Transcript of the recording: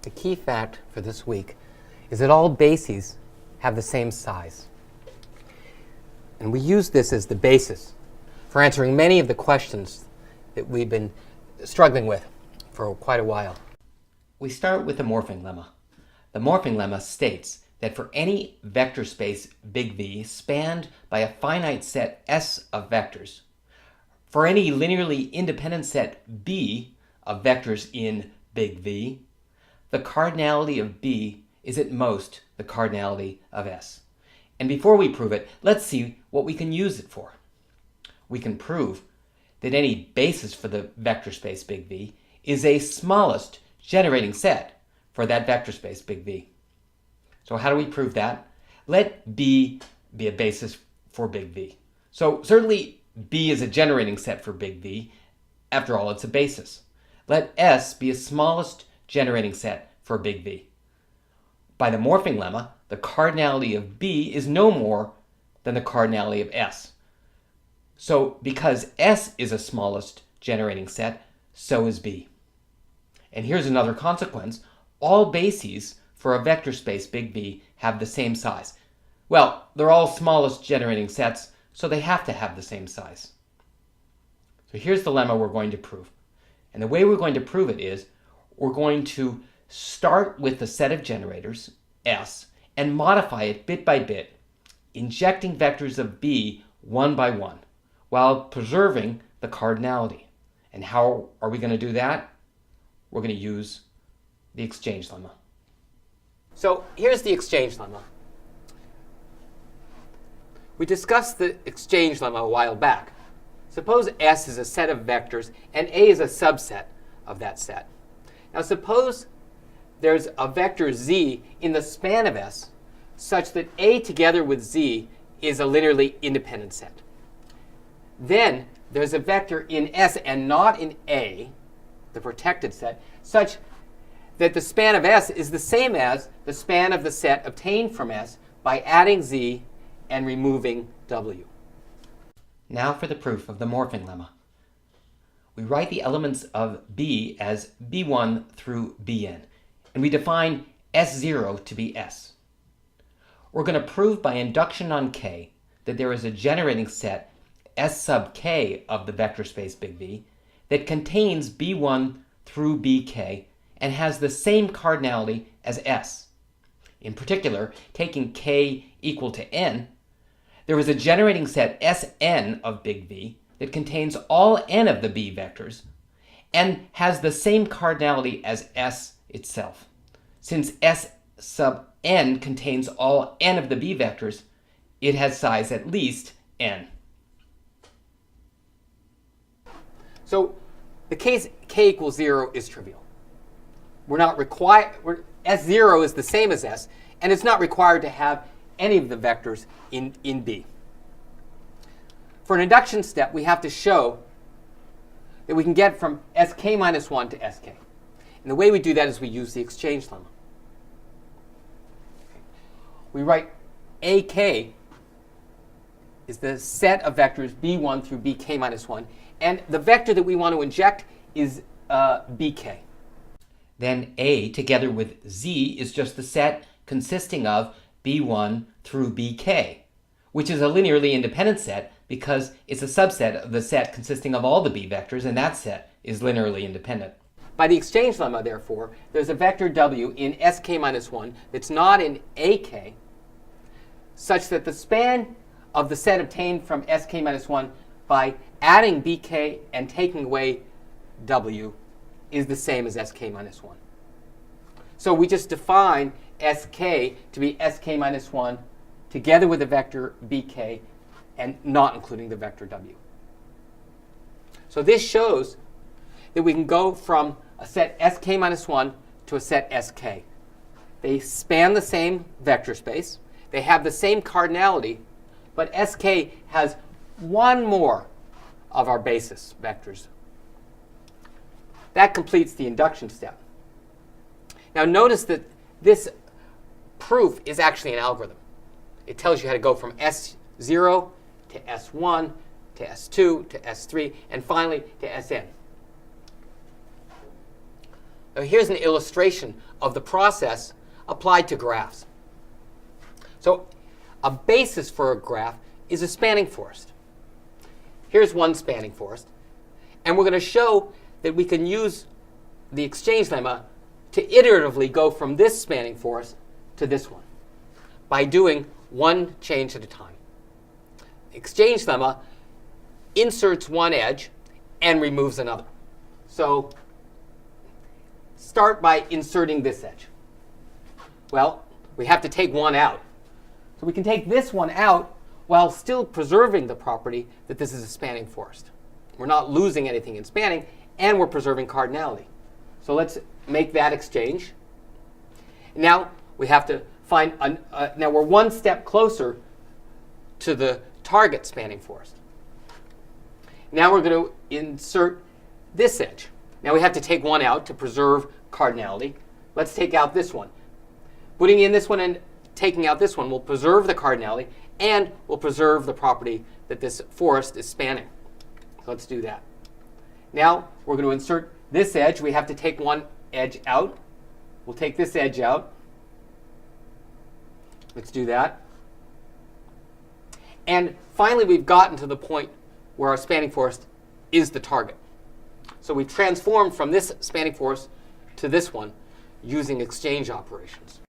The key fact for this week is that all bases have the same size. And we use this as the basis for answering many of the questions that we've been struggling with for quite a while. We start with the morphing lemma. The morphing lemma states that for any vector space big V spanned by a finite set S of vectors, for any linearly independent set B of vectors in big V, the cardinality of B is at most the cardinality of S. And before we prove it, let's see what we can use it for. We can prove that any basis for the vector space big V is a smallest generating set for that vector space big V. So how do we prove that? Let B be a basis for big V. So certainly B is a generating set for big V. After all, it's a basis. Let S be a smallest generating set for big V. By the morphing lemma, the cardinality of B is no more than the cardinality of S. So because S is a smallest generating set, so is B. And here's another consequence. All bases for a vector space big V have the same size. Well, they're all smallest generating sets, so they have to have the same size. So here's the lemma we're going to prove. And the way we're going to prove it is we're going to start with the set of generators, S, and modify it bit by bit, injecting vectors of B one by one, while preserving the cardinality. And how are we going to do that? We're going to use the exchange lemma. So here's the exchange lemma. We discussed the exchange lemma a while back. Suppose S is a set of vectors and A is a subset of that set. Now suppose there's a vector Z in the span of S such that A together with Z is a linearly independent set. Then there's a vector in S and not in A, the protected set, such that the span of S is the same as the span of the set obtained from S by adding Z and removing W. Now for the proof of the morphing lemma. We write the elements of B as B1 through Bn, and we define S0 to be S. We're going to prove by induction on K that there is a generating set S sub K of the vector space big V that contains B1 through Bk and has the same cardinality as S. In particular, taking K equal to n, there is a generating set Sn of big V that contains all n of the B vectors and has the same cardinality as S itself. Since S sub n contains all n of the B vectors, it has size at least n. So the case K equals 0 is trivial. We're not required, S0 is the same as S, and it's not required to have any of the vectors in B. For an induction step, we have to show that we can get from Sk minus 1 to Sk. And the way we do that is we use the exchange lemma. We write Ak is the set of vectors B1 through Bk minus 1, and the vector that we want to inject is Bk. Then A together with Z is just the set consisting of B1 through Bk, which is a linearly independent set because it's a subset of the set consisting of all the B vectors, and that set is linearly independent. By the exchange lemma, therefore, there's a vector W in Sk minus 1 that's not in Ak, such that the span of the set obtained from Sk minus 1 by adding Bk and taking away W is the same as Sk minus 1. So we just define Sk to be Sk minus 1 together with the vector Bk and not including the vector W. So this shows that we can go from a set Sk minus 1 to a set Sk. They span the same vector space. They have the same cardinality, but Sk has one more of our basis vectors. That completes the induction step. Now notice that this proof is actually an algorithm. It tells you how to go from S0 to S1 to S2 to S3 and finally to Sn. Now, here's an illustration of the process applied to graphs. So a basis for a graph is a spanning forest. Here's one spanning forest. And we're going to show that we can use the exchange lemma to iteratively go from this spanning forest to this one by doing one change at a time. The exchange lemma inserts one edge and removes another. So start by inserting this edge. Well, we have to take one out. So we can take this one out while still preserving the property that this is a spanning forest. We're not losing anything in spanning, and we're preserving cardinality. So let's make that exchange. Now we have to find, now we're one step closer to the target spanning forest. Now we're going to insert this edge. Now we have to take one out to preserve cardinality. Let's take out this one. Putting in this one and taking out this one will preserve the cardinality and will preserve the property that this forest is spanning. So let's do that. Now we're going to insert this edge. We have to take one edge out. We'll take this edge out. Let's do that. And finally, we've gotten to the point where our spanning forest is the target. So we've transformed from this spanning forest to this one using exchange operations.